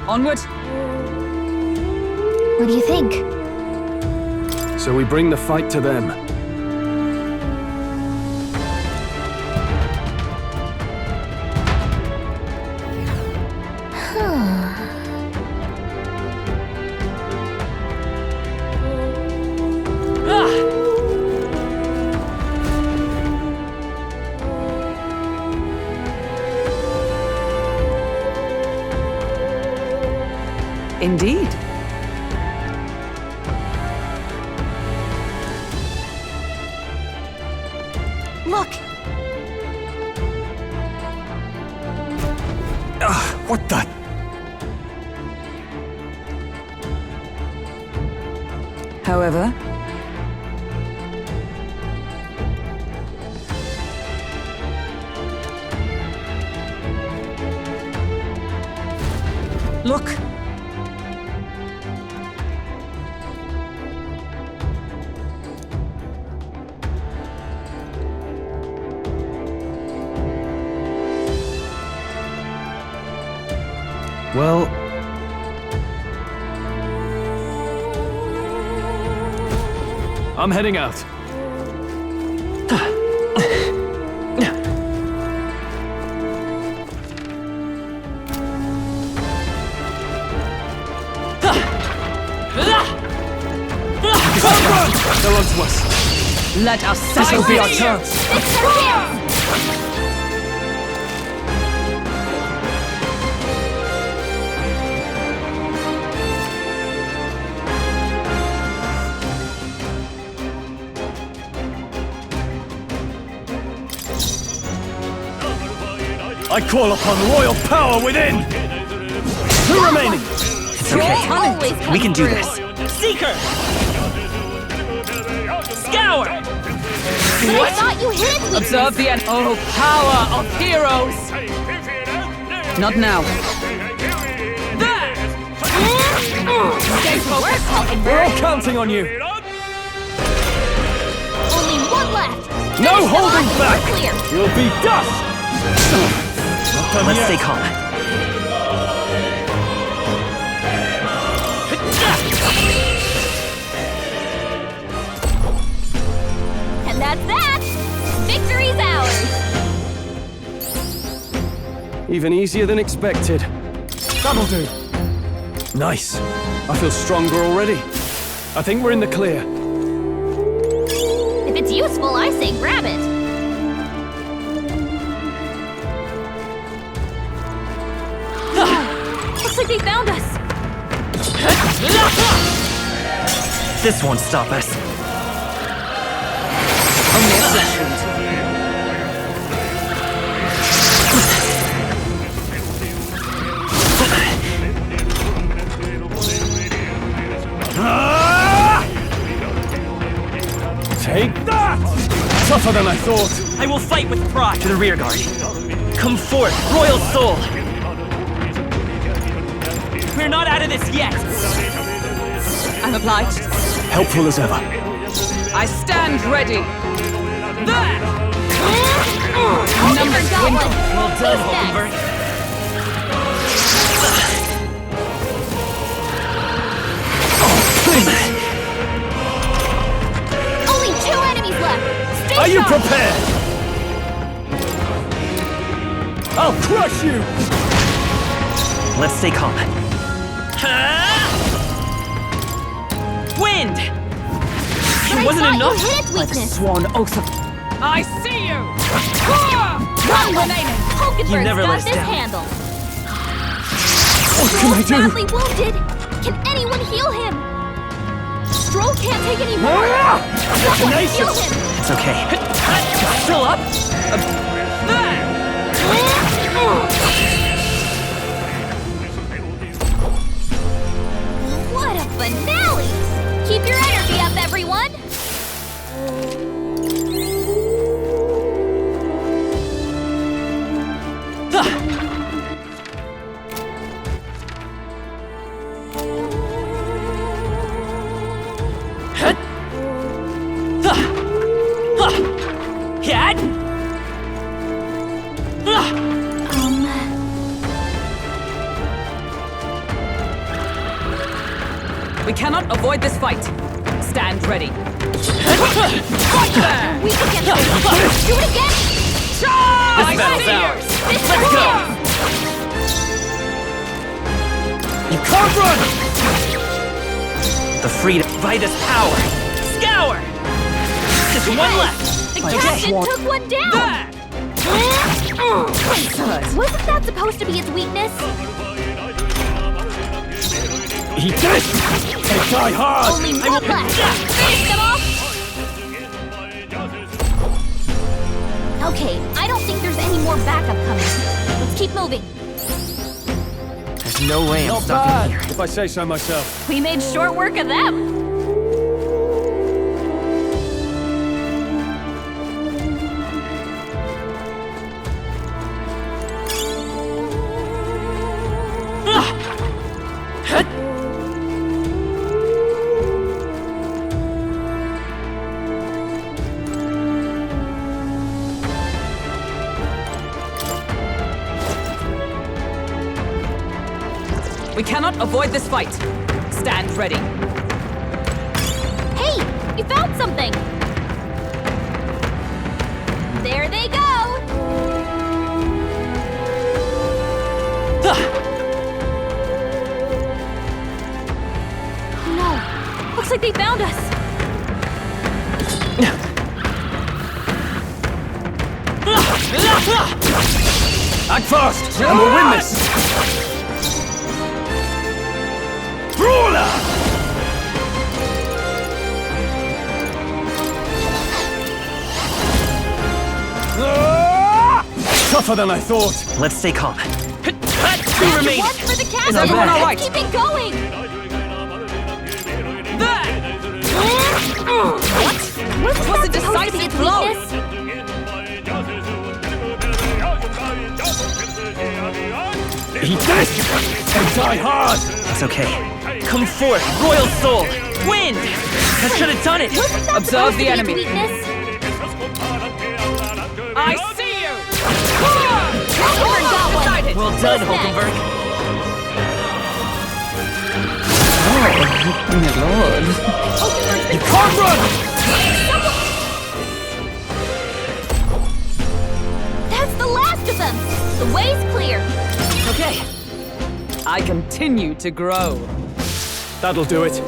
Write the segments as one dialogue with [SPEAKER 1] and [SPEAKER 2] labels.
[SPEAKER 1] Onward.
[SPEAKER 2] What do you think?
[SPEAKER 3] So we bring the fight to them.
[SPEAKER 1] Indeed.
[SPEAKER 2] Look!
[SPEAKER 3] What the?
[SPEAKER 1] However, look.
[SPEAKER 3] Well... I'm heading out. They're on to us.
[SPEAKER 1] Let us
[SPEAKER 3] This will be our
[SPEAKER 1] succeed.
[SPEAKER 3] chance.
[SPEAKER 2] It's our chance!
[SPEAKER 3] I call upon royal power within! Two remaining!
[SPEAKER 4] It's okay.
[SPEAKER 2] Always come
[SPEAKER 4] We can do
[SPEAKER 2] through.
[SPEAKER 4] this. Seeker! Scour!
[SPEAKER 2] I thought you hid weakness.
[SPEAKER 1] Observe the end. Oh, power of heroes! Not now. There! Stay
[SPEAKER 2] We're
[SPEAKER 1] focused.
[SPEAKER 2] talking
[SPEAKER 3] We're all
[SPEAKER 2] bird.
[SPEAKER 3] counting on you!
[SPEAKER 2] Only one left.
[SPEAKER 3] No
[SPEAKER 2] Finish them
[SPEAKER 3] holding
[SPEAKER 2] off.
[SPEAKER 3] back!
[SPEAKER 2] We're clear.
[SPEAKER 3] You'll be dust! Not done
[SPEAKER 4] Let's
[SPEAKER 3] yet.
[SPEAKER 4] stay calm.
[SPEAKER 2] And that's that. Victory's ours.
[SPEAKER 3] Even easier than expected. That'll do. Nice. I feel stronger already. I think we're in the clear.
[SPEAKER 2] If it's useful, I say grab it. Looks like they found us.
[SPEAKER 4] This won't stop us.
[SPEAKER 1] Only a flesh wound.
[SPEAKER 3] Take that! Tougher than I thought.
[SPEAKER 4] I will fight with pride. To the rear guard. Come forth, royal soul! We're not out of this yet!
[SPEAKER 1] I'm obliged.
[SPEAKER 3] Helpful as ever.
[SPEAKER 1] I stand ready. There!
[SPEAKER 2] Number goblin.
[SPEAKER 4] Well done,
[SPEAKER 2] Who's
[SPEAKER 4] Hulkenberg.
[SPEAKER 2] next? Only 2 enemies left. Stay
[SPEAKER 3] Are you
[SPEAKER 2] sharp.
[SPEAKER 3] prepared? I'll crush you!
[SPEAKER 4] Let's stay calm. Wind!
[SPEAKER 2] But
[SPEAKER 4] It wasn't
[SPEAKER 2] I thought
[SPEAKER 4] enough?
[SPEAKER 2] you hid its
[SPEAKER 1] By the
[SPEAKER 2] weakness.
[SPEAKER 1] sworn oath of... I see you!
[SPEAKER 2] One remaining. Hulkenberg's
[SPEAKER 4] never
[SPEAKER 2] got
[SPEAKER 4] let us
[SPEAKER 2] this
[SPEAKER 4] down.
[SPEAKER 2] handled.
[SPEAKER 3] What can I
[SPEAKER 2] Stroll's
[SPEAKER 3] do?
[SPEAKER 2] badly wounded. Can anyone heal him? Stroll can't take any more. Someone heal him.
[SPEAKER 4] It's okay.
[SPEAKER 1] Still up? There!
[SPEAKER 2] What a finale! Keep your energy up, everyone!
[SPEAKER 1] We cannot avoid this fight. Stand ready. Right there!
[SPEAKER 2] We can get this! Do it again!
[SPEAKER 1] Charge!
[SPEAKER 4] This battle's ours.
[SPEAKER 2] This
[SPEAKER 4] Let's
[SPEAKER 2] is
[SPEAKER 4] go!
[SPEAKER 2] ours.
[SPEAKER 4] You can't run! The freedom, Vitus power! Scour! Just one left!
[SPEAKER 2] The
[SPEAKER 4] Okay.
[SPEAKER 2] captain took one down!
[SPEAKER 1] Excellent.
[SPEAKER 2] Wasn't that supposed to be its weakness?
[SPEAKER 3] He did it! They die hard!
[SPEAKER 2] Only one left! Finish them off! Okay, I don't think there's any more backup coming. Let's keep moving.
[SPEAKER 4] There's no way I'm
[SPEAKER 3] Not
[SPEAKER 4] stuck in
[SPEAKER 3] bad,
[SPEAKER 4] here.
[SPEAKER 3] if I say so myself.
[SPEAKER 2] We made short work of them.
[SPEAKER 1] We cannot avoid this fight. Stand ready.
[SPEAKER 2] Hey, you found something! There they go! No, looks like they found us.
[SPEAKER 3] Act fast, and we'll win this! Brawler! Tougher than I thought.
[SPEAKER 4] Let's stay calm. Two
[SPEAKER 2] That's
[SPEAKER 4] remaining.
[SPEAKER 2] one for the captain!
[SPEAKER 1] everyone all right?
[SPEAKER 2] Let's keep it going! Wasn't
[SPEAKER 1] Was
[SPEAKER 2] that
[SPEAKER 1] a
[SPEAKER 2] supposed to be its
[SPEAKER 1] decisive blow.
[SPEAKER 2] weakness?
[SPEAKER 3] He did it! They die hard!
[SPEAKER 4] It's okay. Come forth, Royal Soul! Wind! That should have done it!
[SPEAKER 2] Wasn't that
[SPEAKER 1] Observe
[SPEAKER 2] supposed
[SPEAKER 1] the
[SPEAKER 2] to be its
[SPEAKER 1] enemy.
[SPEAKER 2] weakness?
[SPEAKER 1] I see you!
[SPEAKER 2] Hulkenberg got one!
[SPEAKER 1] Decided.
[SPEAKER 4] Well done,
[SPEAKER 2] Who's next?
[SPEAKER 4] Hulkenberg.
[SPEAKER 2] Hulkenberg's
[SPEAKER 3] You
[SPEAKER 2] been
[SPEAKER 3] can't run!
[SPEAKER 2] That's the last of them! The way's clear!
[SPEAKER 1] Okay. I continue to grow.
[SPEAKER 3] That'll do it.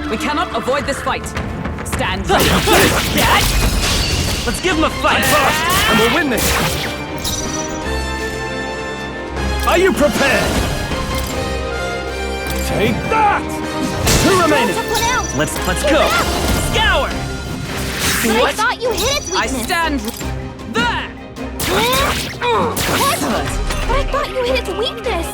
[SPEAKER 1] We cannot avoid this fight. Stand ready.
[SPEAKER 4] Let's give him a fight!
[SPEAKER 3] Fast, and we'll win this! Are you prepared? Take that! Two remaining!
[SPEAKER 2] Took one out!
[SPEAKER 4] Let's go! Scour!
[SPEAKER 2] But I
[SPEAKER 4] What?
[SPEAKER 2] thought you hit its
[SPEAKER 1] I
[SPEAKER 2] weakness!
[SPEAKER 1] stand there.
[SPEAKER 2] What? But I thought you hit its weakness!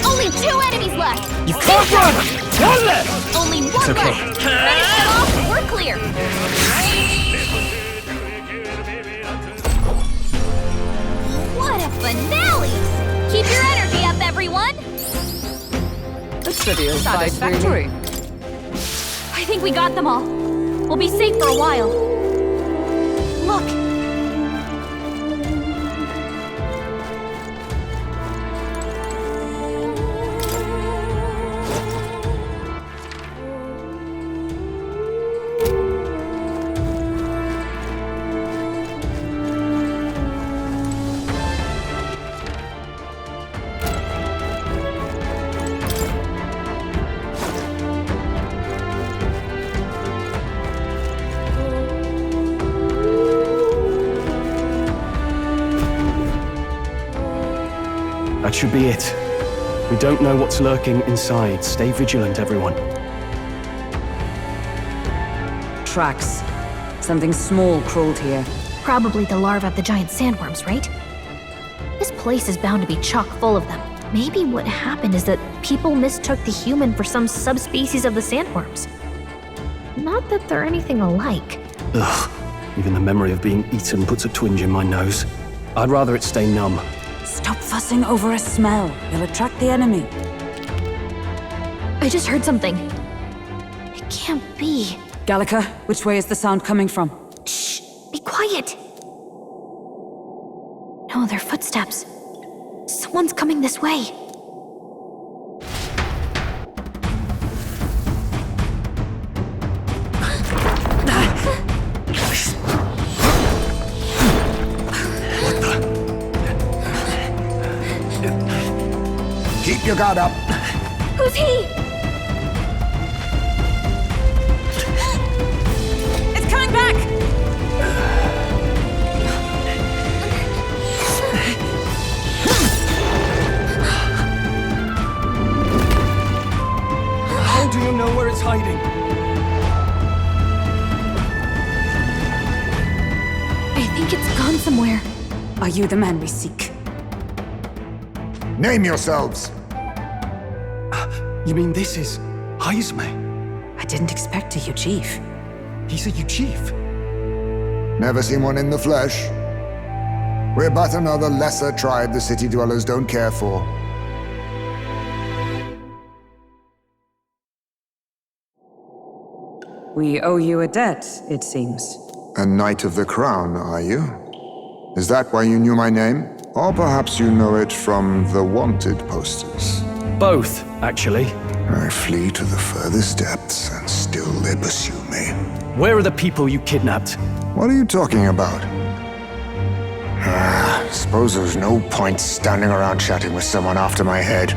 [SPEAKER 2] Only 2 enemies left!
[SPEAKER 3] You can't run! One left!
[SPEAKER 2] Only one
[SPEAKER 4] okay.
[SPEAKER 2] left! Finish them off, we're clear! What a finale! Keep your energy up, everyone!
[SPEAKER 1] The trivial satisfactory.
[SPEAKER 2] I think we got them all. We'll be safe for a while. Look!
[SPEAKER 3] That should be it. We don't know what's lurking inside. Stay vigilant, everyone.
[SPEAKER 1] Tracks. Something small crawled here.
[SPEAKER 2] Probably the larvae of the giant sandworms, right? This place is bound to be chock full of them. Maybe what happened is that people mistook the human for some subspecies of the sandworms. Not that they're anything alike.
[SPEAKER 3] Ugh. Even the memory of being eaten puts a twinge in my nose. I'd rather it stay numb.
[SPEAKER 1] Stop fussing over a smell. You'll attract the enemy.
[SPEAKER 2] I just heard something. It can't be.
[SPEAKER 1] Gallica, which way is the sound coming from?
[SPEAKER 2] Shh! Be quiet! No, they're footsteps. Someone's coming this way.
[SPEAKER 5] Keep your guard up.
[SPEAKER 2] Who's he?
[SPEAKER 1] It's coming back!
[SPEAKER 3] How do you know where it's hiding?
[SPEAKER 2] I think it's gone somewhere.
[SPEAKER 1] Are you the man we seek?
[SPEAKER 5] Name yourselves.
[SPEAKER 3] You mean this is Heisme?
[SPEAKER 1] I didn't expect a huge chief.
[SPEAKER 3] He's a chief.
[SPEAKER 5] Never seen one in the flesh. We're but another lesser tribe the city dwellers don't care for.
[SPEAKER 1] We owe you a debt, it seems.
[SPEAKER 5] A Knight of the Crown, are you? Is that why you knew my name? Or perhaps you know it from the wanted posters?
[SPEAKER 3] Both, actually.
[SPEAKER 5] I flee to the furthest depths, and still they pursue me.
[SPEAKER 3] Where are the people you kidnapped?
[SPEAKER 5] What are you talking about? Suppose there's no point standing around chatting with someone after my head.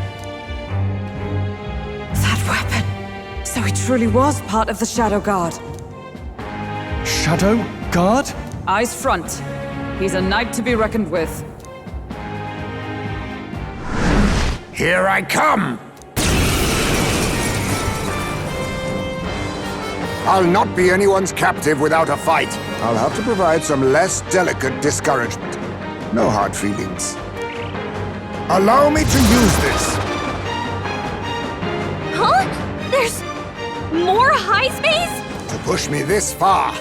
[SPEAKER 1] That weapon! So he truly was part of the Shadow Guard.
[SPEAKER 3] Shadow Guard?
[SPEAKER 1] Eyes front. He's a knight to be reckoned with.
[SPEAKER 5] Here I come! I'll not be anyone's captive without a fight. I'll have to provide some less delicate discouragement. No hard feelings. Allow me to use this.
[SPEAKER 2] Huh? There's more high space?
[SPEAKER 5] To push me this far.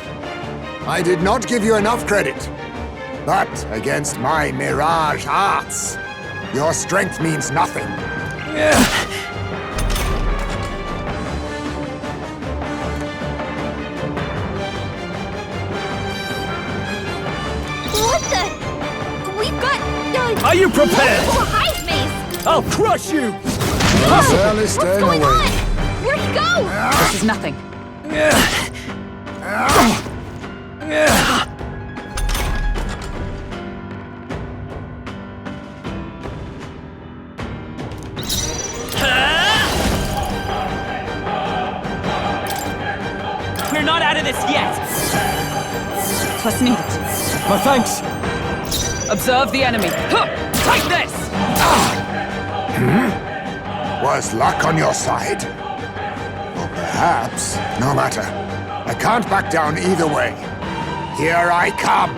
[SPEAKER 5] I did not give you enough credit. But against my mirage arts, your strength means nothing.
[SPEAKER 2] What the? We've got...
[SPEAKER 3] Are you prepared?
[SPEAKER 2] multiple high space!
[SPEAKER 3] I'll crush you!
[SPEAKER 5] Barely
[SPEAKER 2] What's
[SPEAKER 5] staying
[SPEAKER 2] going
[SPEAKER 5] away.
[SPEAKER 2] on? Where'd he go?
[SPEAKER 1] This is nothing.
[SPEAKER 4] We're not out of this yet!
[SPEAKER 1] Plus needed.
[SPEAKER 3] My thanks!
[SPEAKER 1] Observe the enemy. Huh! Take this!
[SPEAKER 5] Was luck on your side? Or perhaps, no matter. I can't back down either way. Here I come.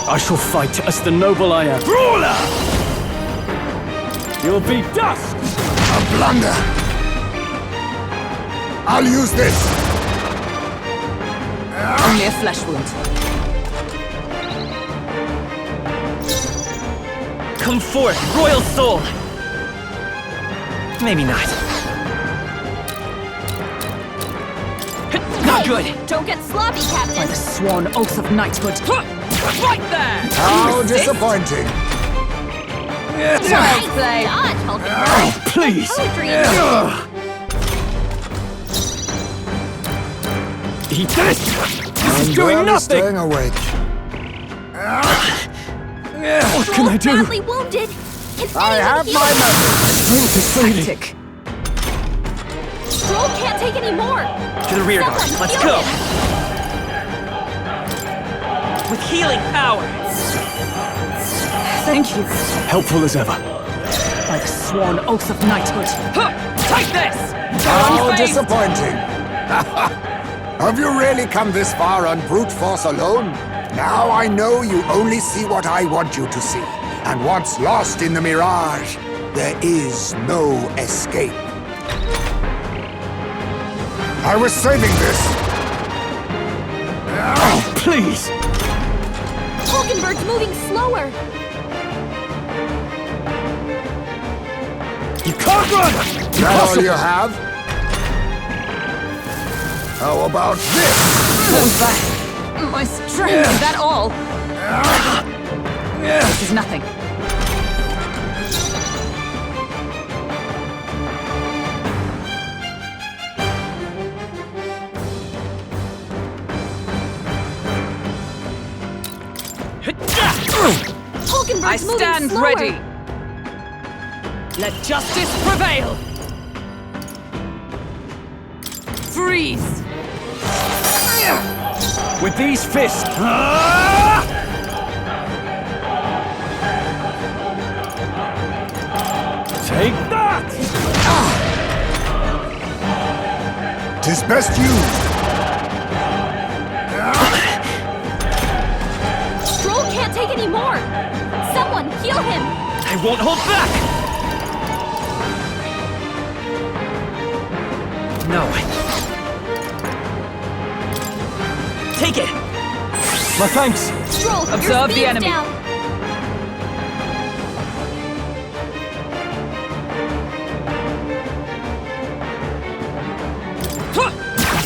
[SPEAKER 3] I shall fight as the noble I am. Ruler! You'll be dust!
[SPEAKER 5] A blunder. I'll use this.
[SPEAKER 1] Only a flesh wound.
[SPEAKER 4] Come forth, royal soul! Maybe not.
[SPEAKER 1] Not good!
[SPEAKER 2] Don't get sloppy,
[SPEAKER 1] By the
[SPEAKER 2] Captain!
[SPEAKER 1] sworn oath of knighthood. Huh! Right there!
[SPEAKER 5] How
[SPEAKER 1] Resist?
[SPEAKER 5] disappointing.
[SPEAKER 1] Child's play!
[SPEAKER 2] Dodge, Hulk.
[SPEAKER 3] Oh, please!
[SPEAKER 2] Poetry.
[SPEAKER 3] Eat this! This is doing
[SPEAKER 5] barely
[SPEAKER 3] nothing!
[SPEAKER 5] staying awake.
[SPEAKER 3] What can I do?
[SPEAKER 2] Badly wounded. Can
[SPEAKER 5] I
[SPEAKER 2] anyone
[SPEAKER 5] have
[SPEAKER 2] heal
[SPEAKER 5] my
[SPEAKER 2] him?
[SPEAKER 5] method.
[SPEAKER 3] Strength is fading.
[SPEAKER 1] Tick.
[SPEAKER 2] Stroll can't take any more.
[SPEAKER 4] To the rear guard,
[SPEAKER 2] Someone
[SPEAKER 4] let's
[SPEAKER 2] heal
[SPEAKER 4] go!
[SPEAKER 2] him.
[SPEAKER 4] With healing power!
[SPEAKER 1] Thank you.
[SPEAKER 3] Helpful as ever.
[SPEAKER 1] By the sworn oath of knighthood. Huh! Take this!
[SPEAKER 5] How
[SPEAKER 1] Unfazed.
[SPEAKER 5] disappointing. Have you really come this far on brute force alone? Now I know you only see what I want you to see. And once lost in the mirage, there is no escape. I was saving this.
[SPEAKER 3] Oh, please!
[SPEAKER 2] Hulkenberg's moving slower.
[SPEAKER 3] You can't run!
[SPEAKER 5] That all you have? How about this?
[SPEAKER 1] What was that? My strength, is that all? This is nothing. I stand ready. Let justice prevail. Freeze.
[SPEAKER 3] With these fists. Take that!
[SPEAKER 5] 'Tis best used.
[SPEAKER 2] Stroll can't take any more! Someone heal him!
[SPEAKER 4] I won't hold back! No. Take it!
[SPEAKER 3] My thanks!
[SPEAKER 2] Stroll,
[SPEAKER 1] Observe
[SPEAKER 2] your
[SPEAKER 1] the
[SPEAKER 2] speed's
[SPEAKER 1] enemy.
[SPEAKER 2] down!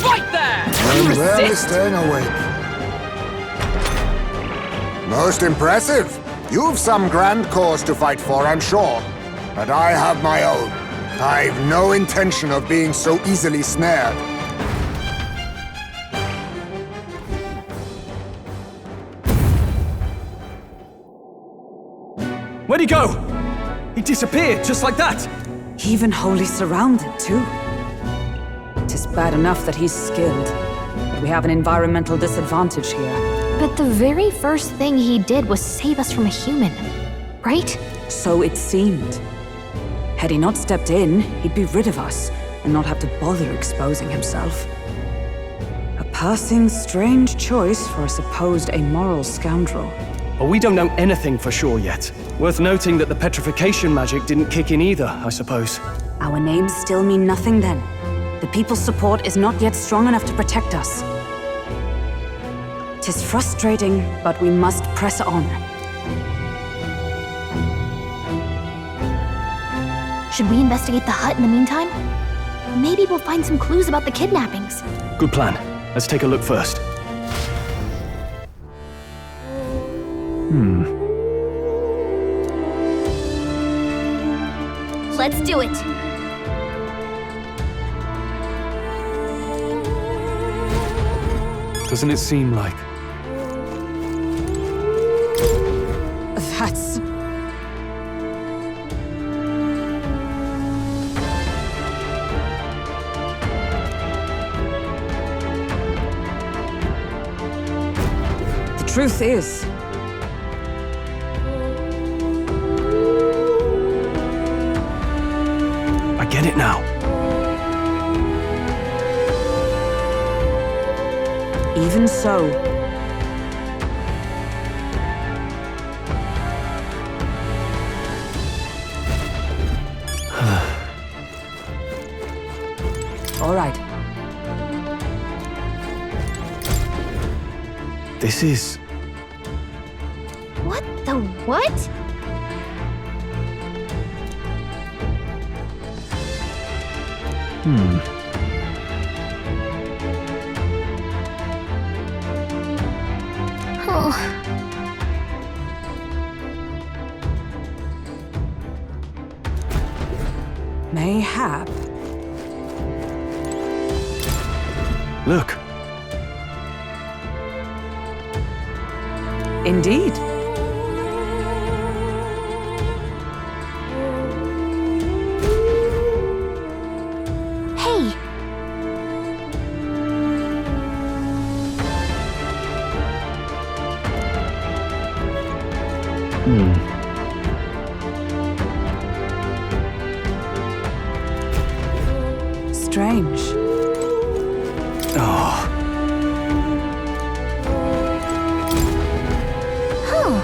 [SPEAKER 1] Right there!
[SPEAKER 5] I'm barely
[SPEAKER 1] Resist.
[SPEAKER 5] staying awake. Most impressive. You've some grand cause to fight for, I'm sure. But I have my own. I've no intention of being so easily snared.
[SPEAKER 3] Where'd he go? He disappeared, just like that!
[SPEAKER 1] Even wholly surrounded, too. 'Tis bad enough that he's skilled, but we have an environmental disadvantage here.
[SPEAKER 2] But the very first thing he did was save us from a human, right?
[SPEAKER 1] So it seemed. Had he not stepped in, he'd be rid of us, and not have to bother exposing himself. A passing, strange choice for a supposed amoral scoundrel.
[SPEAKER 3] But we don't know anything for sure yet. Worth noting that the petrification magic didn't kick in either, I suppose.
[SPEAKER 1] Our names still mean nothing then. The people's support is not yet strong enough to protect us. 'Tis frustrating, but we must press on.
[SPEAKER 2] Should we investigate the hut in the meantime? Maybe we'll find some clues about the kidnappings.
[SPEAKER 3] Good plan. Let's take a look first.
[SPEAKER 2] Let's do it!
[SPEAKER 3] Doesn't it seem like...
[SPEAKER 1] That's... The truth is,
[SPEAKER 3] I get it now.
[SPEAKER 1] even so, all right.
[SPEAKER 3] This is...
[SPEAKER 2] What the what? Oh.
[SPEAKER 1] Mayhap.
[SPEAKER 3] Look.
[SPEAKER 1] Indeed.
[SPEAKER 2] Hey!
[SPEAKER 1] Strange.
[SPEAKER 3] Oh,
[SPEAKER 2] Huh.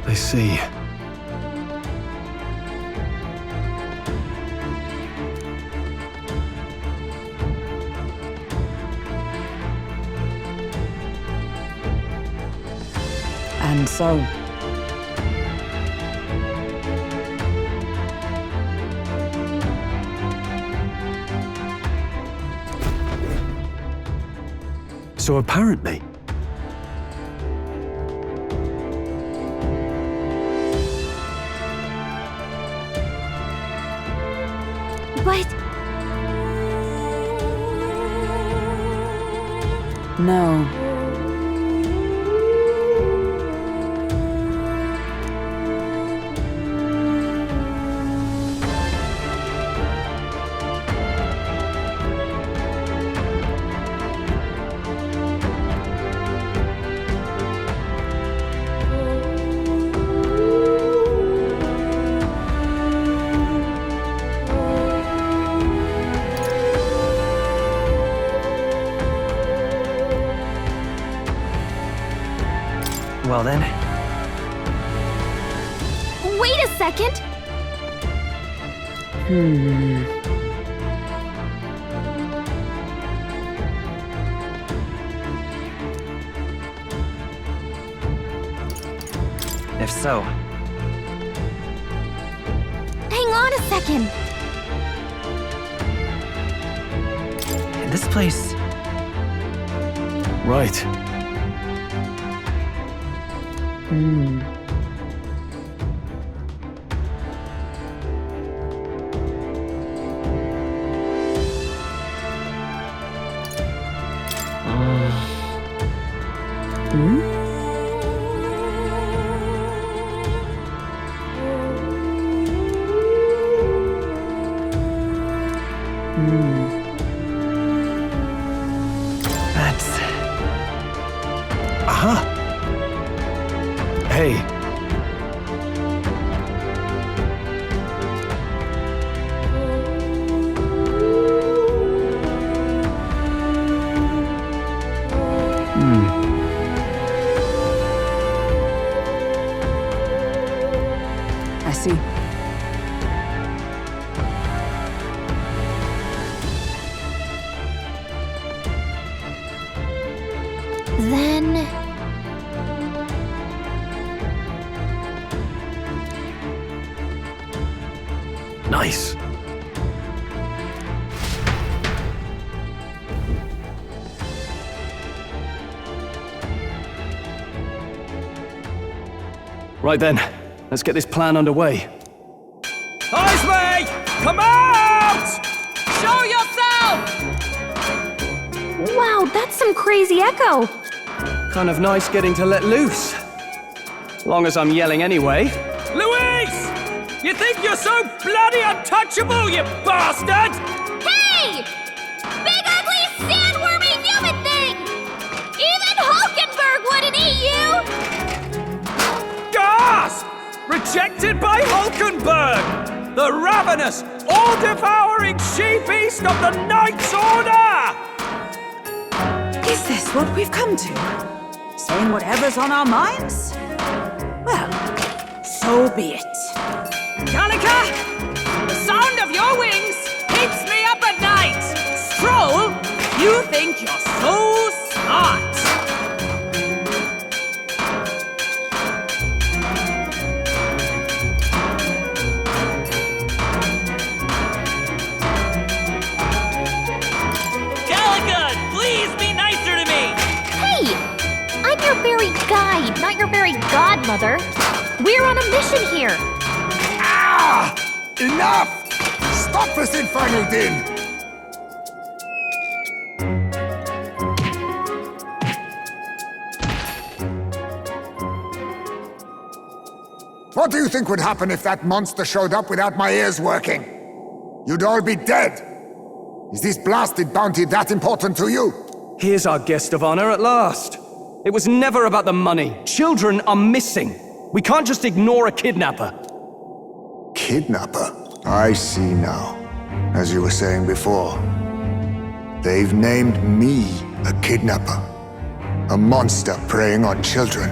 [SPEAKER 3] I see.
[SPEAKER 1] And so,
[SPEAKER 3] So apparently...
[SPEAKER 2] But
[SPEAKER 1] No.
[SPEAKER 4] Well then,
[SPEAKER 2] wait a second!
[SPEAKER 4] if so,
[SPEAKER 2] Hang on a second!
[SPEAKER 4] this place...
[SPEAKER 3] Right.
[SPEAKER 4] That's...
[SPEAKER 3] Aha! Hey.
[SPEAKER 1] I see.
[SPEAKER 2] Then...
[SPEAKER 3] Nice. Right then, let's get this plan underway.
[SPEAKER 4] Iceman! Come out! Show yourself!
[SPEAKER 2] Wow, that's some crazy echo!
[SPEAKER 3] Kind of nice getting to let loose. Long as I'm yelling anyway.
[SPEAKER 4] Louise! You think you're so bloody untouchable, you bastard?
[SPEAKER 2] Hey! Big ugly sandwormy human thing! Even Hulkenberg wouldn't eat you!
[SPEAKER 4] Gasp! Rejected by Hulkenberg! The ravenous, all-devouring she-beast of the Knight's Order!
[SPEAKER 1] Is this what we've come to? Saying whatever's on our minds? Well, so be it.
[SPEAKER 4] Kalika! The sound of your wings keeps me up at night! Stroll, you think you're so smart! Kalika, please be nicer to me!
[SPEAKER 2] Hey! I'm your very guide, not your very godmother. We're on a mission here.
[SPEAKER 5] Ah! Enough! Stop this infernal din! What do you think would happen if that monster showed up without my ears working? You'd all be dead. Is this blasted bounty that important to you?
[SPEAKER 3] Here's our guest of honor at last. It was never about the money. Children are missing. We can't just ignore a kidnapper.
[SPEAKER 5] Kidnapper? I see now. As you were saying before, they've named me a kidnapper. A monster preying on children.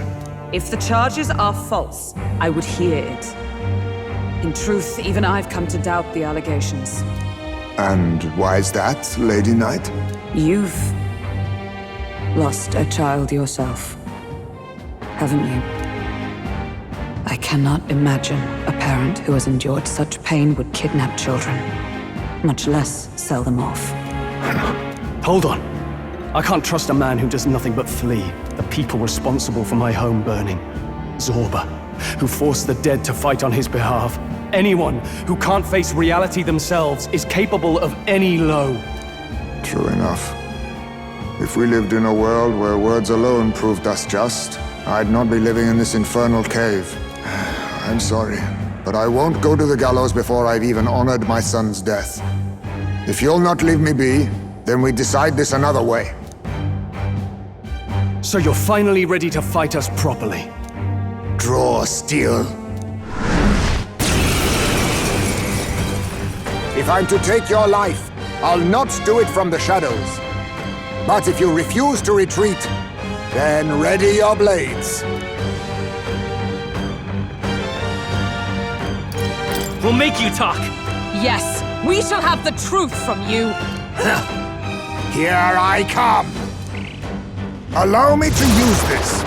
[SPEAKER 1] If the charges are false, I would hear it. In truth, even I've come to doubt the allegations.
[SPEAKER 5] And why is that, Lady Knight?
[SPEAKER 1] You've lost a child yourself, haven't you? I cannot imagine a parent who has endured such pain would kidnap children, much less sell them off.
[SPEAKER 3] Hold on. I can't trust a man who does nothing but flee the people responsible for my home burning. Zorba, who forced the dead to fight on his behalf. Anyone who can't face reality themselves is capable of any low.
[SPEAKER 5] True enough. If we lived in a world where words alone proved us just, I'd not be living in this infernal cave. I'm sorry, but I won't go to the gallows before I've even honored my son's death. If you'll not leave me be, then we decide this another way.
[SPEAKER 3] So you're finally ready to fight us properly.
[SPEAKER 5] Draw steel. If I'm to take your life, I'll not do it from the shadows. But if you refuse to retreat, then ready your blades.
[SPEAKER 3] We'll make you talk!
[SPEAKER 4] Yes, we shall have the truth from you.
[SPEAKER 5] Here I come. Allow me to use this.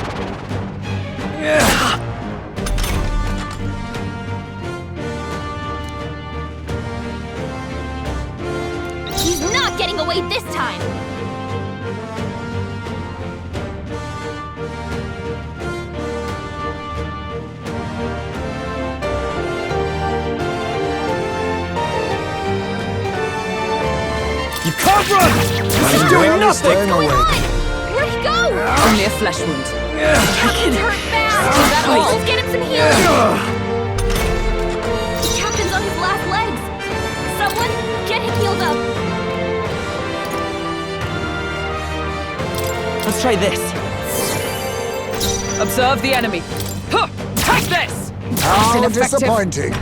[SPEAKER 2] He's not getting away this time!
[SPEAKER 3] You can't run! This is doing nothing!
[SPEAKER 5] Staying awake.
[SPEAKER 2] Where'd he go?
[SPEAKER 4] Only a flesh wound.
[SPEAKER 2] Captain's hurt bad!
[SPEAKER 4] Is that all?
[SPEAKER 2] Let's get him some healing! The captain's on his last legs! Someone, get him healed up!
[SPEAKER 4] Let's try this. Observe the enemy. Huh! Take this!
[SPEAKER 5] How
[SPEAKER 4] ineffective.
[SPEAKER 5] disappointing.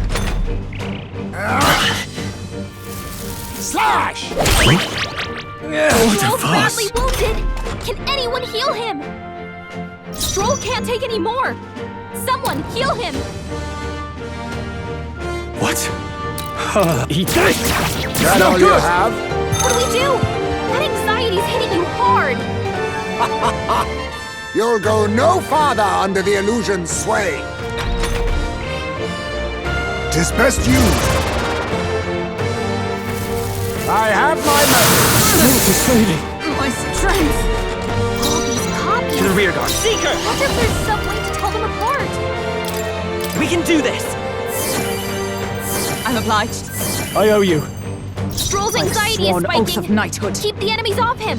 [SPEAKER 5] Slash!
[SPEAKER 2] Stroll's badly wounded! Can anyone heal him? Stroll can't take any more! Someone, heal him!
[SPEAKER 3] What? Eat this!
[SPEAKER 5] That all you have?
[SPEAKER 2] What do we do? That anxiety's hitting you hard!
[SPEAKER 5] You'll go no farther under the illusion's sway. 'Tis best used. I have my message.
[SPEAKER 3] It's fading.
[SPEAKER 4] My strength!
[SPEAKER 2] All these copies!
[SPEAKER 3] To the rear guard. Seeker!
[SPEAKER 2] What if there's some way to tell them apart?
[SPEAKER 3] We can do this!
[SPEAKER 4] I'm obliged.
[SPEAKER 3] I owe you.
[SPEAKER 2] Stroll's anxiety is
[SPEAKER 4] Sworn oath
[SPEAKER 2] spiking!
[SPEAKER 4] of knighthood.
[SPEAKER 2] Keep the enemies off him!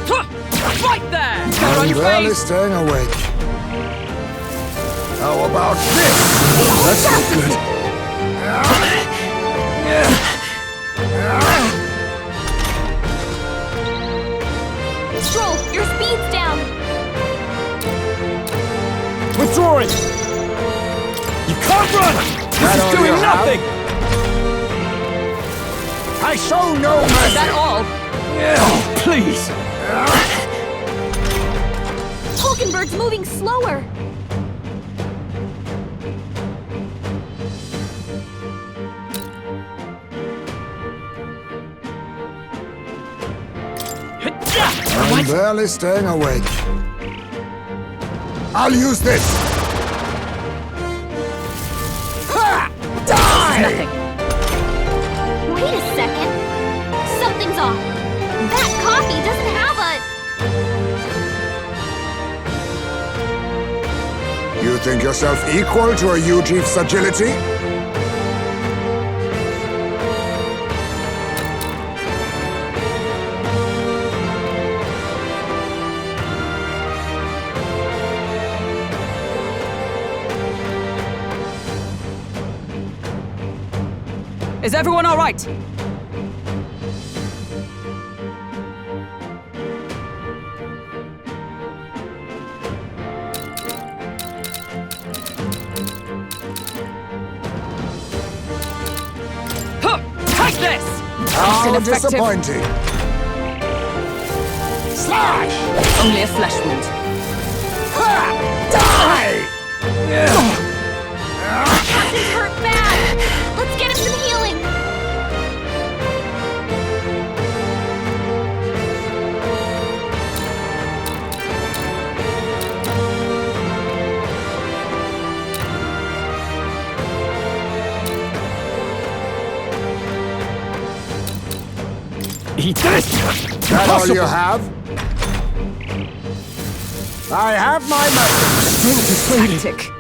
[SPEAKER 4] Huh! Right there!
[SPEAKER 5] I'm
[SPEAKER 4] You're
[SPEAKER 5] barely
[SPEAKER 4] unfazed.
[SPEAKER 5] staying awake. How about this?
[SPEAKER 3] That's not good.
[SPEAKER 2] Stroll, your speed's down!
[SPEAKER 3] Withdrawing! You can't run! This
[SPEAKER 5] That all
[SPEAKER 3] is doing
[SPEAKER 5] you have?
[SPEAKER 3] nothing!
[SPEAKER 5] I show no mercy.
[SPEAKER 4] Is that all?
[SPEAKER 3] Oh, please!
[SPEAKER 2] Hulkenberg's moving slower!
[SPEAKER 5] I'm barely staying awake. I'll use this. Ha! Die!
[SPEAKER 4] Nothing.
[SPEAKER 2] Wait a second! Something's off! That copy doesn't have a...
[SPEAKER 5] You think yourself equal to a Ujief's agility?
[SPEAKER 4] Is everyone all right? Huh! Take this!
[SPEAKER 5] How
[SPEAKER 4] ineffective.
[SPEAKER 5] disappointing. Slash!
[SPEAKER 4] Only a flesh wound.
[SPEAKER 5] Ha! Die!
[SPEAKER 2] Captain's hurt bad! Let's get him some healing!
[SPEAKER 3] Eat this!
[SPEAKER 5] That all you
[SPEAKER 3] Impossible!
[SPEAKER 5] have? I have my method.
[SPEAKER 3] Strength is fading.
[SPEAKER 1] Tactic.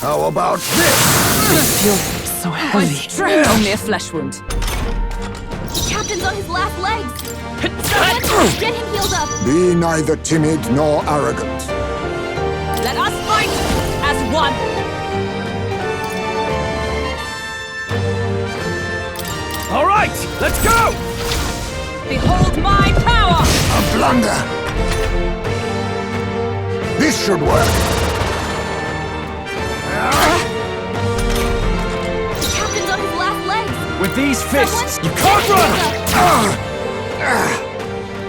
[SPEAKER 5] How about this?
[SPEAKER 1] You're so heavy. Strength. Only a flesh wound.
[SPEAKER 2] The captain's on his last legs. Someone get him healed up.
[SPEAKER 5] Be neither timid nor arrogant.
[SPEAKER 4] Let us fight as one!
[SPEAKER 3] All right, let's go!
[SPEAKER 4] Behold my power!
[SPEAKER 5] A blunder. This should work.
[SPEAKER 2] The captain's on his last legs.
[SPEAKER 3] With these fists,
[SPEAKER 2] Someone
[SPEAKER 3] you can't
[SPEAKER 2] get him
[SPEAKER 3] run!
[SPEAKER 2] healed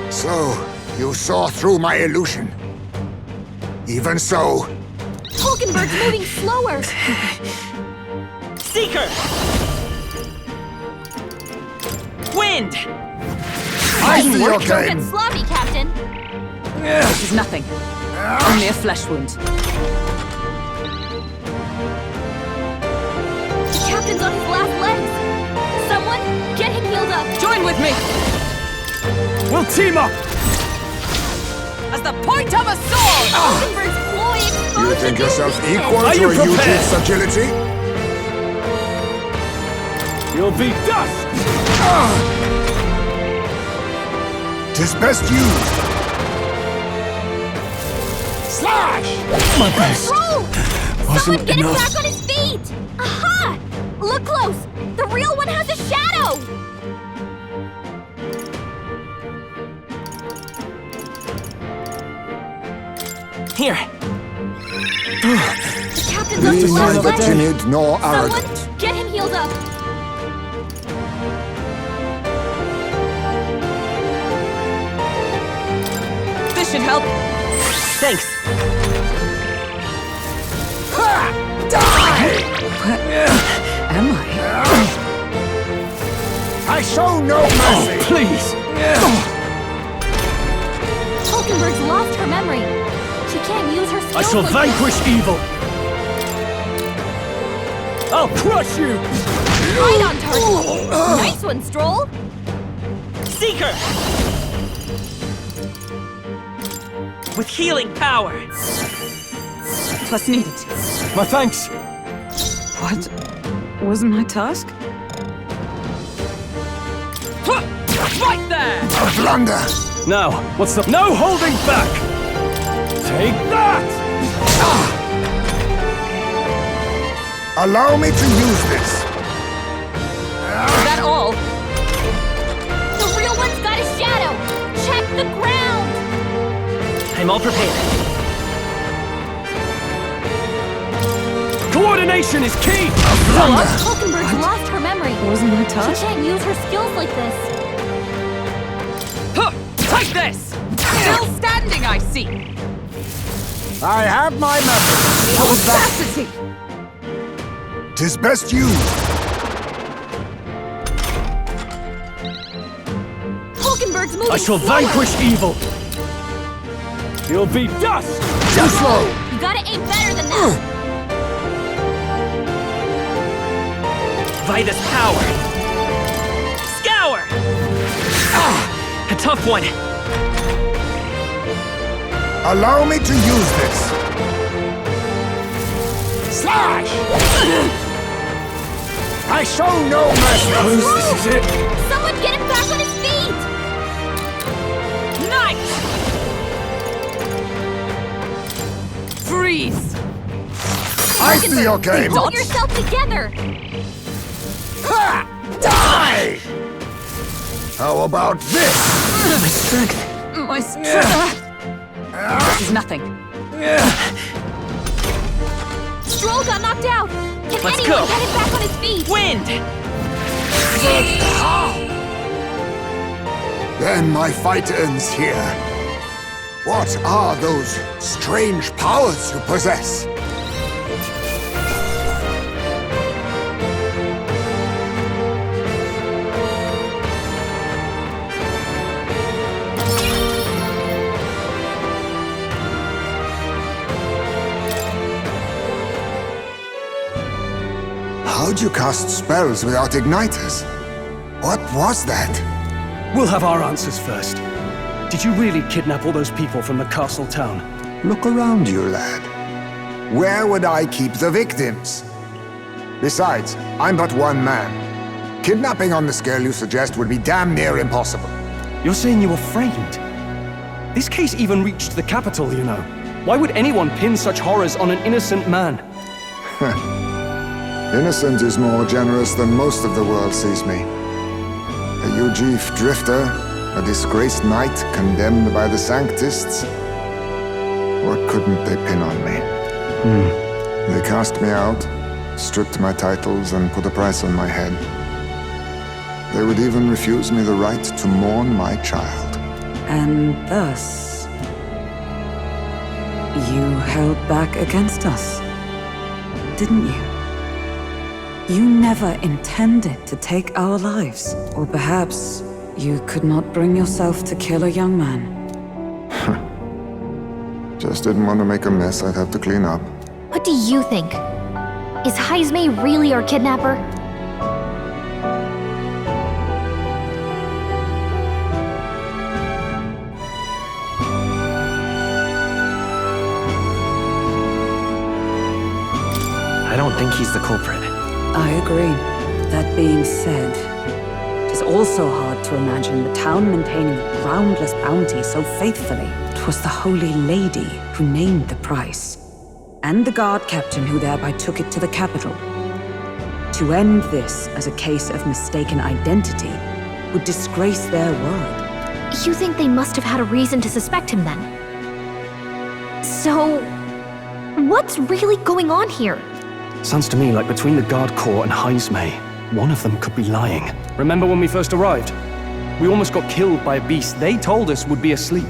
[SPEAKER 2] up.
[SPEAKER 5] So, you saw through my illusion. Even so,
[SPEAKER 2] Hulkenberg's moving slower.
[SPEAKER 4] Seeker! Wind!
[SPEAKER 5] I see your
[SPEAKER 2] Don't get
[SPEAKER 5] game.
[SPEAKER 2] sloppy, Captain.
[SPEAKER 1] This is nothing. Only a flesh wound.
[SPEAKER 2] The captain's on his last legs. Someone get him healed up.
[SPEAKER 4] Join with me!
[SPEAKER 3] We'll team up!
[SPEAKER 4] As the point of a sword!
[SPEAKER 2] Hulkenberg's ploy exposed
[SPEAKER 5] You think
[SPEAKER 2] the
[SPEAKER 5] yourself
[SPEAKER 2] weakness.
[SPEAKER 5] equal
[SPEAKER 3] Are
[SPEAKER 5] to
[SPEAKER 3] you
[SPEAKER 5] a
[SPEAKER 3] prepared?
[SPEAKER 5] Eugene's agility?
[SPEAKER 3] You'll be dust!
[SPEAKER 5] 'Tis best used. Slash!
[SPEAKER 3] My best!
[SPEAKER 2] Roll!
[SPEAKER 3] Wasn't
[SPEAKER 2] Someone get him
[SPEAKER 3] enough.
[SPEAKER 2] back on his feet! Aha! Look close! The real one has a shadow!
[SPEAKER 4] Here!
[SPEAKER 2] The captain's on
[SPEAKER 5] Be
[SPEAKER 2] his last
[SPEAKER 5] neither
[SPEAKER 2] legs.
[SPEAKER 5] timid nor arrogant.
[SPEAKER 2] Someone get him healed up.
[SPEAKER 4] This should help! Thanks!
[SPEAKER 1] Am I?
[SPEAKER 5] I show no mercy.
[SPEAKER 3] Please!
[SPEAKER 2] Hulkenberg's lost her memory. She can't use her skills
[SPEAKER 3] I shall
[SPEAKER 2] like
[SPEAKER 3] vanquish evil! I'll crush you!
[SPEAKER 2] this. Right on target. Nice one, Stroll.
[SPEAKER 4] Seeker! With healing power!
[SPEAKER 1] Plus needed.
[SPEAKER 3] My thanks!
[SPEAKER 1] What was my task?
[SPEAKER 4] Right there!
[SPEAKER 5] A blunder.
[SPEAKER 3] Now, what's the— No holding back! Take that!
[SPEAKER 5] Allow me to use this.
[SPEAKER 4] Is that all?
[SPEAKER 2] The real one's got a shadow. Check the ground.
[SPEAKER 4] I'm all prepared.
[SPEAKER 3] Coordination is key!
[SPEAKER 2] Hulkenberg's lost her memory.
[SPEAKER 1] Wasn't my
[SPEAKER 2] She
[SPEAKER 1] task?
[SPEAKER 2] can't use her skills like this.
[SPEAKER 4] Huh! Take this! Still standing, I see!
[SPEAKER 5] I have my method.
[SPEAKER 1] Audacity!
[SPEAKER 5] 'Tis best used.
[SPEAKER 2] Hulkenberg's moving
[SPEAKER 3] I shall
[SPEAKER 2] slower.
[SPEAKER 3] vanquish evil! You'll be dust!
[SPEAKER 5] Too slow.
[SPEAKER 2] You gotta aim better than that.
[SPEAKER 4] Vitus power! Scour! A tough one!
[SPEAKER 5] Allow me to use this. Slash! I show no mercy.
[SPEAKER 3] This is it!
[SPEAKER 2] Someone get him back on his feet.
[SPEAKER 4] Knight! Freeze!
[SPEAKER 5] I see your game.
[SPEAKER 2] Pull yourself together.
[SPEAKER 5] Ha! Die! How about this?
[SPEAKER 1] My strength. My strength. This is nothing.
[SPEAKER 2] Stroll got knocked out. Can
[SPEAKER 4] Let's
[SPEAKER 2] anyone
[SPEAKER 4] go.
[SPEAKER 2] get him back on his feet?
[SPEAKER 4] Wind!
[SPEAKER 5] Then my fight ends here. What are those strange powers you possess? How'd you cast spells without igniters? What was that?
[SPEAKER 3] We'll have our answers first. Did you really kidnap all those people from the castle town?
[SPEAKER 5] Look around you, lad. Where would I keep the victims? Besides, I'm but one man. Kidnapping on the scale you suggest would be damn near impossible.
[SPEAKER 3] You're saying you were framed? This case even reached the capital, you know. Why would anyone pin such horrors on an innocent man?
[SPEAKER 5] Innocent is more generous than most of the world sees me. A Ujif drifter, a disgraced knight condemned by the Sanctists. What couldn't they pin on me? They cast me out, stripped my titles, and put a price on my head. They would even refuse me the right to mourn my child.
[SPEAKER 1] And thus, you held back against us, didn't you? You never intended to take our lives. Or perhaps you could not bring yourself to kill a young man.
[SPEAKER 5] Just didn't want to make a mess I'd have to clean up.
[SPEAKER 2] What do you think? Is Heismay really our kidnapper?
[SPEAKER 6] I don't think he's the culprit.
[SPEAKER 1] I agree. That being said, it is also hard to imagine the town maintaining a groundless bounty so faithfully. It was the Holy Lady who named the price, and the guard captain who thereby took it to the capital. To end this as a case of mistaken identity would disgrace their word.
[SPEAKER 2] You think they must have had a reason to suspect him then? So, what's really going on here?
[SPEAKER 3] Sounds to me like between the Guard Corps and Heismay, one of them could be lying. Remember when we first arrived? We almost got killed by a beast they told us would be asleep.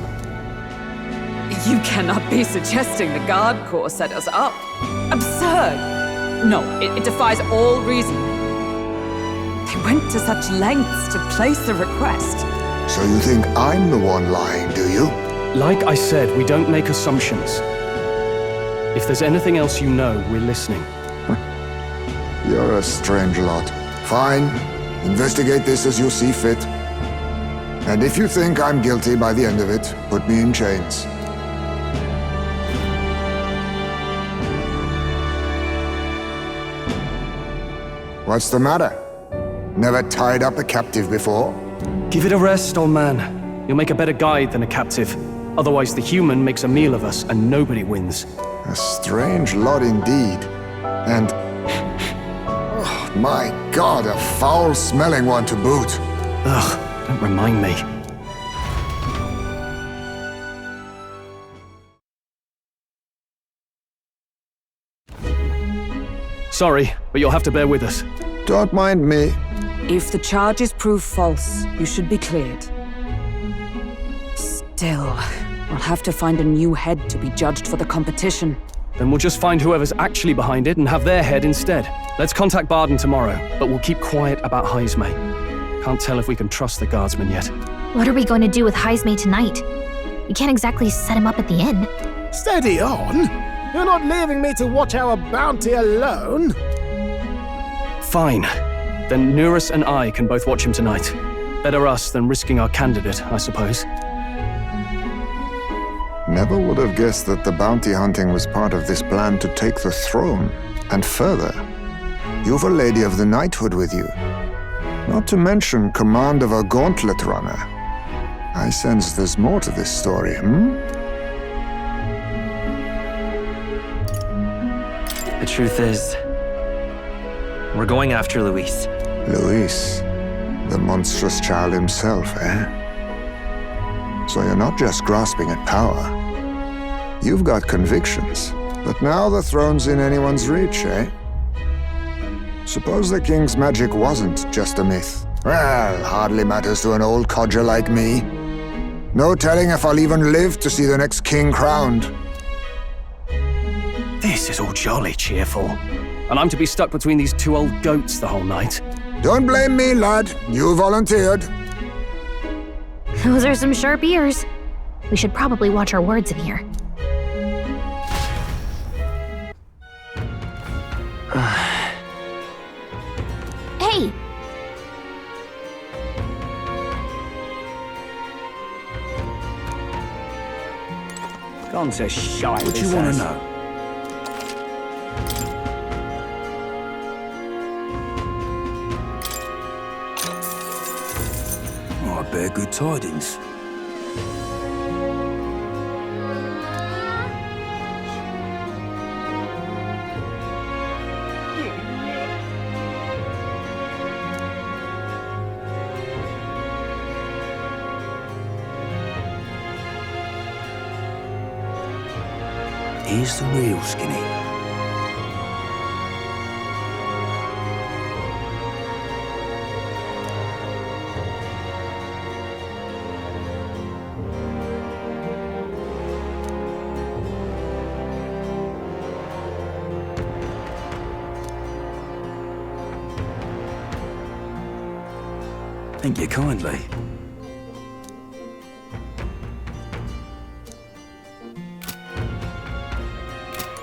[SPEAKER 4] You cannot be suggesting the Guard Corps set us up. Absurd! No, it defies all reason. They went to such lengths to place the request.
[SPEAKER 5] So you think I'm the one lying, do you?
[SPEAKER 3] Like I said, we don't make assumptions. If there's anything else you know, we're listening.
[SPEAKER 5] You're a strange lot. Fine. Investigate this as you see fit. And if you think I'm guilty by the end of it, put me in chains. What's the matter? Never tied up a captive before?
[SPEAKER 3] Give it a rest, old man. You'll make a better guide than a captive. Otherwise, the human makes a meal of us, and nobody wins.
[SPEAKER 5] A strange lot indeed. And... oh, my God, a foul-smelling one to boot.
[SPEAKER 3] Ugh, don't remind me. Sorry, but you'll have to bear with us.
[SPEAKER 5] Don't mind me.
[SPEAKER 1] If the charges prove false, you should be cleared. Still, we'll have to find a new head to be judged for the competition.
[SPEAKER 3] Then we'll just find whoever's actually behind it and have their head instead. Let's contact Barden tomorrow, but we'll keep quiet about Heismay. Can't tell if we can trust the guardsman yet.
[SPEAKER 2] What are we going to do with Heismay tonight? We can't exactly set him up at the inn.
[SPEAKER 7] Steady on! You're not leaving me to watch our bounty alone!
[SPEAKER 3] Fine. Then Nurus and I can both watch him tonight. Better us than risking our candidate, I suppose.
[SPEAKER 5] Never would have guessed that the bounty hunting was part of this plan to take the throne. And further, you've a Lady of the Knighthood with you. Not to mention command of a gauntlet runner. I sense there's more to this story,
[SPEAKER 6] The truth is, we're going after Luis.
[SPEAKER 5] Luis, the monstrous child himself, eh? So you're not just grasping at power. You've got convictions. But now the throne's in anyone's reach, eh? Suppose the king's magic wasn't just a myth. Well, hardly matters to an old codger like me. No telling if I'll even live to see the next king crowned.
[SPEAKER 3] This is all jolly cheerful. And I'm to be stuck between these two old goats the whole night.
[SPEAKER 5] Don't blame me, lad. You volunteered.
[SPEAKER 2] Those are some sharp ears. We should probably watch our words in here. Hey!
[SPEAKER 3] Gone to shite.
[SPEAKER 8] What do you want to know? Oh, I bear good tidings. Here's the real Skinny. Thank you kindly.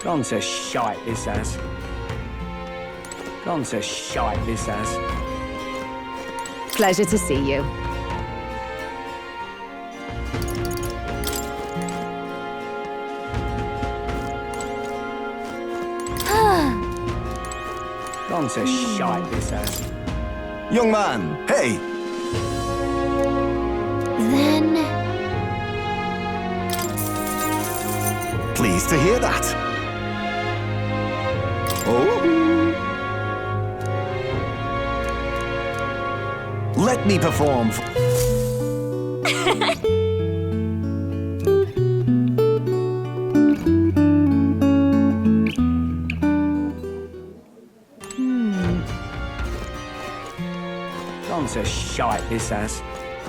[SPEAKER 3] Gone to shite, this has. Gone to shite, this has.
[SPEAKER 4] Pleasure to see you.
[SPEAKER 3] Gone to shite, this has.
[SPEAKER 8] Young man, hey!
[SPEAKER 2] Then...
[SPEAKER 8] Pleased to hear that. Oh? Let me perform.
[SPEAKER 3] Gone to shite, this has.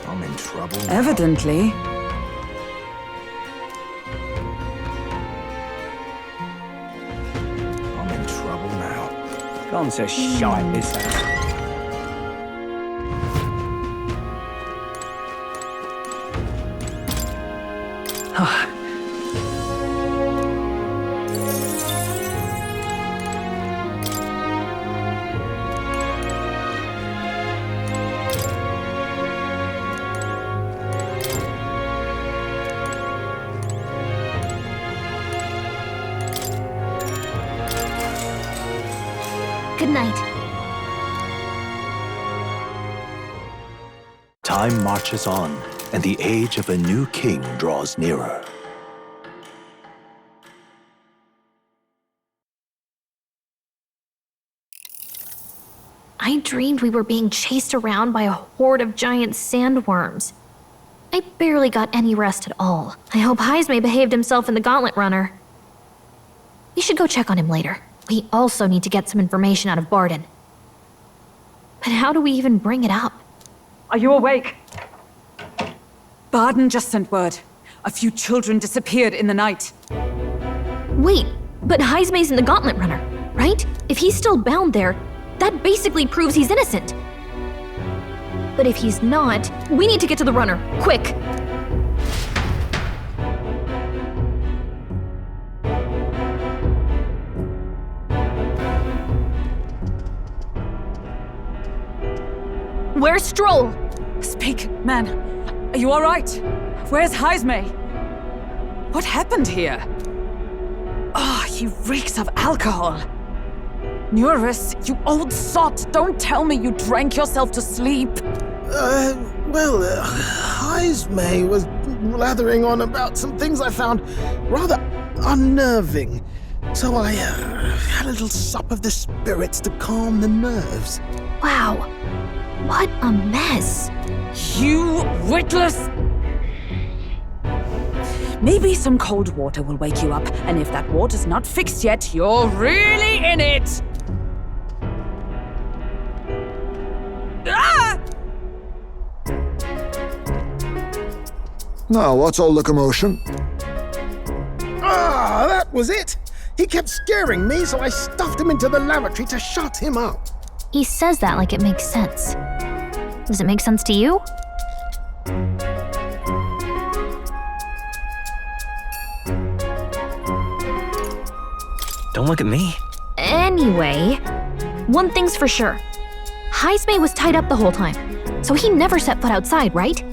[SPEAKER 8] I'm in trouble now.
[SPEAKER 1] Evidently.
[SPEAKER 8] I'm in trouble now.
[SPEAKER 3] Gone to shite, this has.
[SPEAKER 2] Good night.
[SPEAKER 9] Time marches on, and the age of a new king draws nearer.
[SPEAKER 2] I dreamed we were being chased around by a horde of giant sandworms. I barely got any rest at all. I hope Heisme behaved himself in the Gauntlet Runner. We should go check on him later. We also need to get some information out of Barden. But how do we even bring it up?
[SPEAKER 4] Are you awake? Barden just sent word. A few children disappeared in the night.
[SPEAKER 2] Wait, but Heisme's in the Gauntlet Runner, right? If he's still bound there, that basically proves he's innocent. But if he's not, we need to get to the runner, quick! Where's Stroll?
[SPEAKER 4] Speak, man. Are you all right? Where's Heisme? What happened here? Oh, he reeks of alcohol. Eurus, you old sot, don't tell me you drank yourself to sleep.
[SPEAKER 7] Heisme was blathering on about some things I found rather unnerving. So I had a little sup of the spirits to calm the nerves.
[SPEAKER 2] Wow, what a mess.
[SPEAKER 4] You witless... Maybe some cold water will wake you up, and if that water's not fixed yet, you're really in it! Ah!
[SPEAKER 5] Now, what's all the commotion?
[SPEAKER 7] Ah, that was it! He kept scaring me, so I stuffed him into the lavatory to shut him up.
[SPEAKER 2] He says that like it makes sense. Does it make sense to you?
[SPEAKER 6] Don't look at me.
[SPEAKER 2] Anyway, one thing's for sure. Heisme was tied up the whole time, so he never set foot outside, right?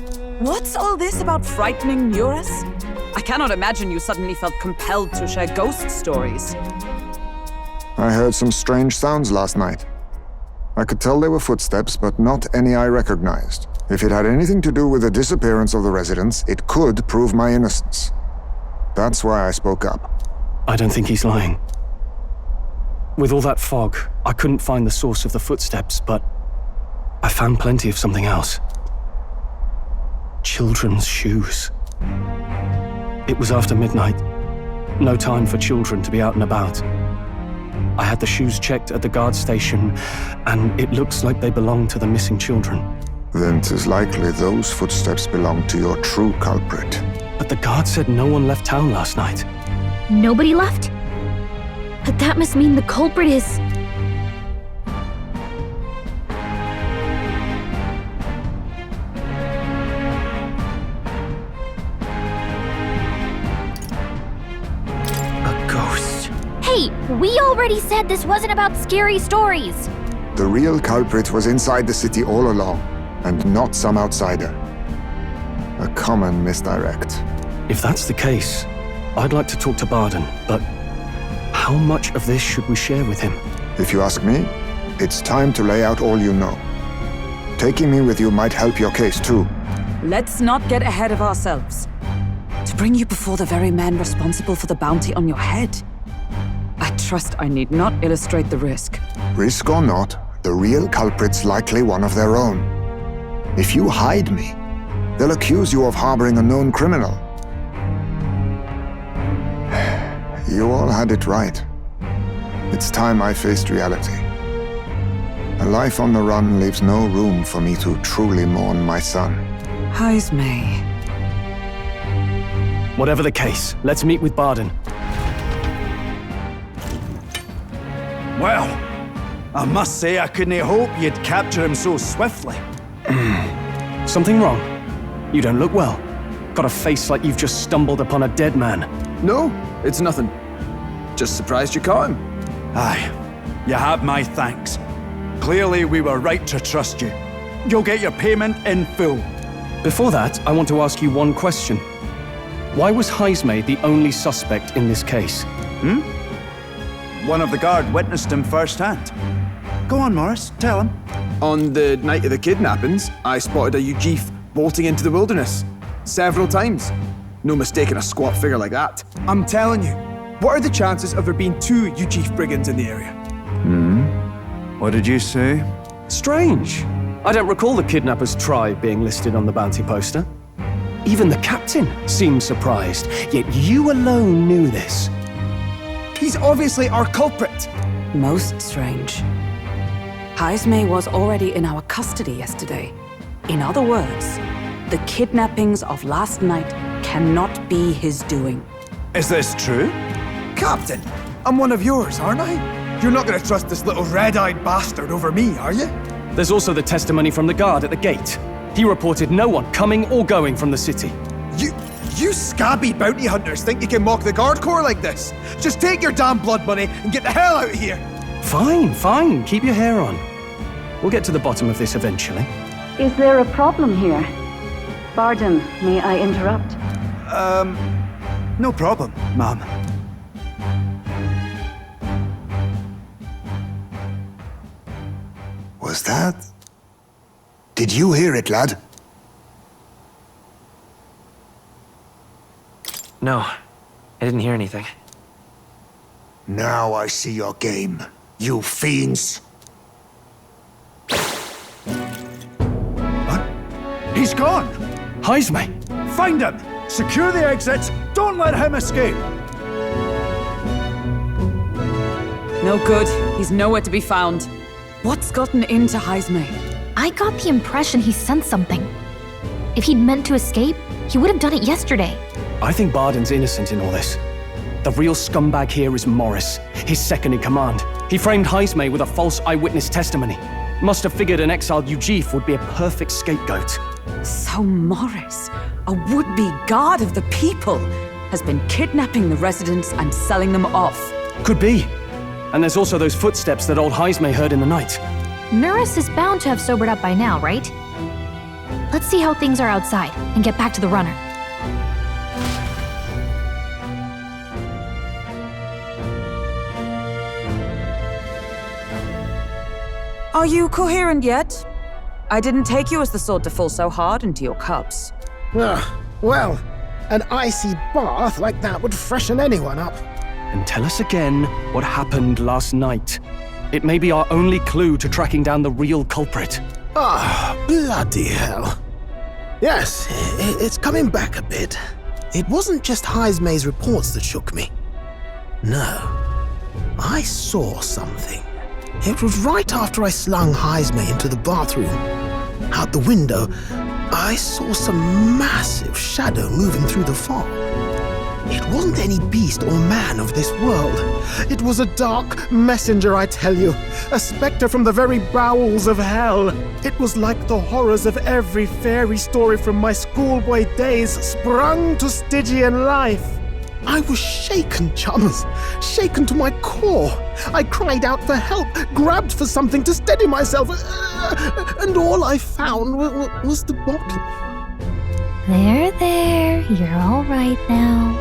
[SPEAKER 4] What's all this about frightening Eurus? I cannot imagine you suddenly felt compelled to share ghost stories.
[SPEAKER 5] I heard some strange sounds last night. I could tell they were footsteps, but not any I recognized. If it had anything to do with the disappearance of the residents, it could prove my innocence. That's why I spoke up.
[SPEAKER 3] I don't think he's lying. With all that fog, I couldn't find the source of the footsteps, but I found plenty of something else. Children's shoes. It was after midnight. No time for children to be out and about. I had the shoes checked at the guard station, and it looks like they belong to the missing children.
[SPEAKER 5] Then 'tis likely those footsteps belong to your true culprit.
[SPEAKER 3] But the guard said no one left town last night.
[SPEAKER 2] Nobody left? But that must mean the culprit is...
[SPEAKER 3] A ghost.
[SPEAKER 2] Hey, we already said this wasn't about scary stories.
[SPEAKER 5] The real culprit was inside the city all along, and not some outsider. A common misdirect.
[SPEAKER 3] If that's the case, I'd like to talk to Barden, but how much of this should we share with him?
[SPEAKER 5] If you ask me, it's time to lay out all you know. Taking me with you might help your case too.
[SPEAKER 4] Let's not get ahead of ourselves. To bring you before the very man responsible for the bounty on your head. I trust I need not illustrate the risk.
[SPEAKER 5] Risk or not, the real culprit's likely one of their own. If you hide me, they'll accuse you of harboring a known criminal. You all had it right. It's time I faced reality. A life on the run leaves no room for me to truly mourn my son.
[SPEAKER 1] Haismay.
[SPEAKER 3] Whatever the case, let's meet with Barden.
[SPEAKER 10] Well, I must say I couldn't hope you'd capture him so swiftly.
[SPEAKER 3] Something wrong? You don't look well. Got a face like you've just stumbled upon a dead man.
[SPEAKER 11] No, it's nothing. Just surprised you caught him.
[SPEAKER 10] Aye, you have my thanks. Clearly we were right to trust you. You'll get your payment in full.
[SPEAKER 3] Before that, I want to ask you one question. Why was Haismay the only suspect in this case?
[SPEAKER 10] One of the guard witnessed him firsthand. Go on, Morris, tell him.
[SPEAKER 11] On the night of the kidnappings, I spotted a Ujif bolting into the wilderness. Several times. No mistaking a squat figure like that. I'm telling you, what are the chances of there being 2 Ujif brigands in the area?
[SPEAKER 10] What did you say?
[SPEAKER 3] Strange. I don't recall the kidnappers' tribe being listed on the bounty poster. Even the captain seemed surprised, yet you alone knew this.
[SPEAKER 11] He's obviously our culprit.
[SPEAKER 1] Most strange. Haismay was already in our custody yesterday. In other words, the kidnappings of last night cannot be his doing.
[SPEAKER 10] Is this true?
[SPEAKER 11] Captain, I'm one of yours, aren't I? You're not gonna trust this little red-eyed bastard over me, are you?
[SPEAKER 3] There's also the testimony from the guard at the gate. He reported no one coming or going from the city.
[SPEAKER 11] You scabby bounty hunters think you can mock the guard corps like this? Just take your damn blood money and get the hell out of here!
[SPEAKER 3] Fine. Keep your hair on. We'll get to the bottom of this eventually.
[SPEAKER 12] Is there a problem here? Barden, may I interrupt?
[SPEAKER 10] No problem, ma'am.
[SPEAKER 5] Was that? Did you hear it, lad?
[SPEAKER 6] No, I didn't hear anything.
[SPEAKER 5] Now I see your game, you fiends.
[SPEAKER 10] What? He's gone!
[SPEAKER 3] Haismay!
[SPEAKER 10] Find him! Secure the exits! Don't let him escape!
[SPEAKER 4] No good. He's nowhere to be found. What's gotten into Haismay?
[SPEAKER 2] I got the impression he sensed something. If he'd meant to escape, he would have done it yesterday.
[SPEAKER 3] I think Barden's innocent in all this. The real scumbag here is Morris, his second in command. He framed Haismay with a false eyewitness testimony. Must have figured an exiled Ujif would be a perfect scapegoat.
[SPEAKER 4] So Morris, a would-be guard of the people, has been kidnapping the residents and selling them off.
[SPEAKER 3] Could be. And there's also those footsteps that old Haismay heard in the night.
[SPEAKER 2] Nuris is bound to have sobered up by now, right? Let's see how things are outside and get back to the runner.
[SPEAKER 4] Are you coherent yet? I didn't take you as the sort to fall so hard into your cups.
[SPEAKER 7] Well, an icy bath like that would freshen anyone up.
[SPEAKER 3] And tell us again what happened last night. It may be our only clue to tracking down the real culprit.
[SPEAKER 7] Bloody hell. Yes, it's coming back a bit. It wasn't just Heismay's reports that shook me. No, I saw something. It was right after I slung Heismay into the bathroom. Out the window, I saw some massive shadow moving through the fog. It wasn't any beast or man of this world. It was a dark messenger, I tell you. A specter from the very bowels of hell. It was like the horrors of every fairy story from my schoolboy days sprung to Stygian life. I was shaken, chums. Shaken to my core. I cried out for help, grabbed for something to steady myself, and all I found was the bottle.
[SPEAKER 2] There, you're all right now.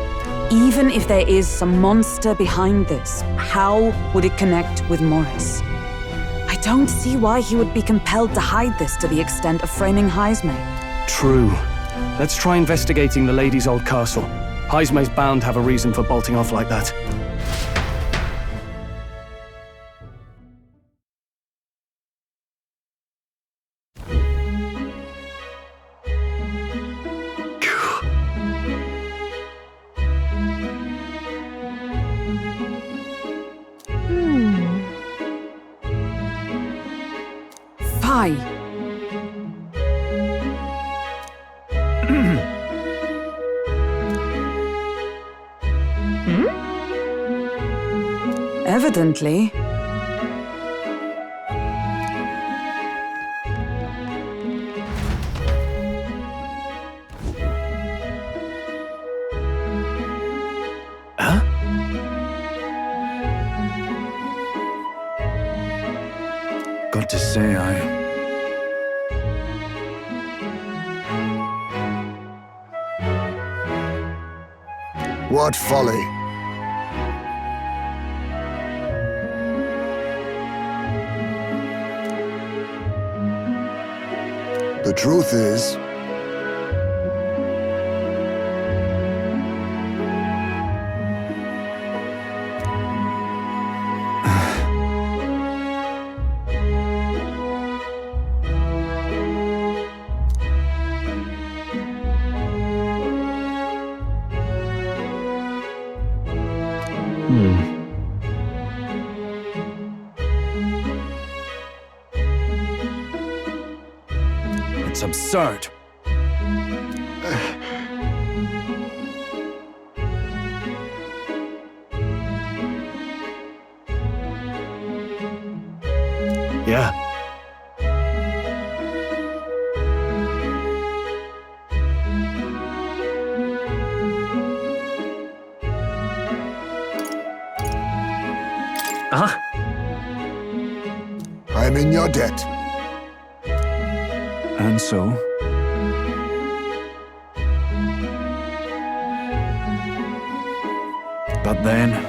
[SPEAKER 4] Even if there is some monster behind this, how would it connect with Morris? I don't see why he would be compelled to hide this to the extent of framing Heismay.
[SPEAKER 3] True. Let's try investigating the lady's old castle. Heismay's bound to have a reason for bolting off like that.
[SPEAKER 4] Fie. Evidently.
[SPEAKER 3] Huh?
[SPEAKER 10] Got to say,
[SPEAKER 5] What folly! The truth is,
[SPEAKER 10] it's absurd.
[SPEAKER 3] Yeah.
[SPEAKER 5] I'm in your debt.
[SPEAKER 10] And so? But then...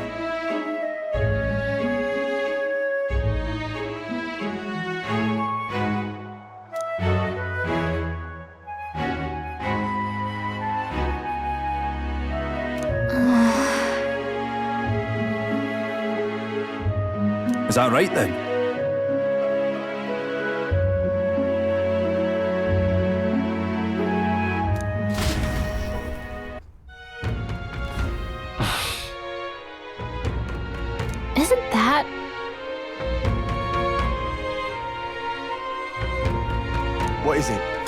[SPEAKER 10] Is that right then?
[SPEAKER 2] Isn't that...
[SPEAKER 11] What is it?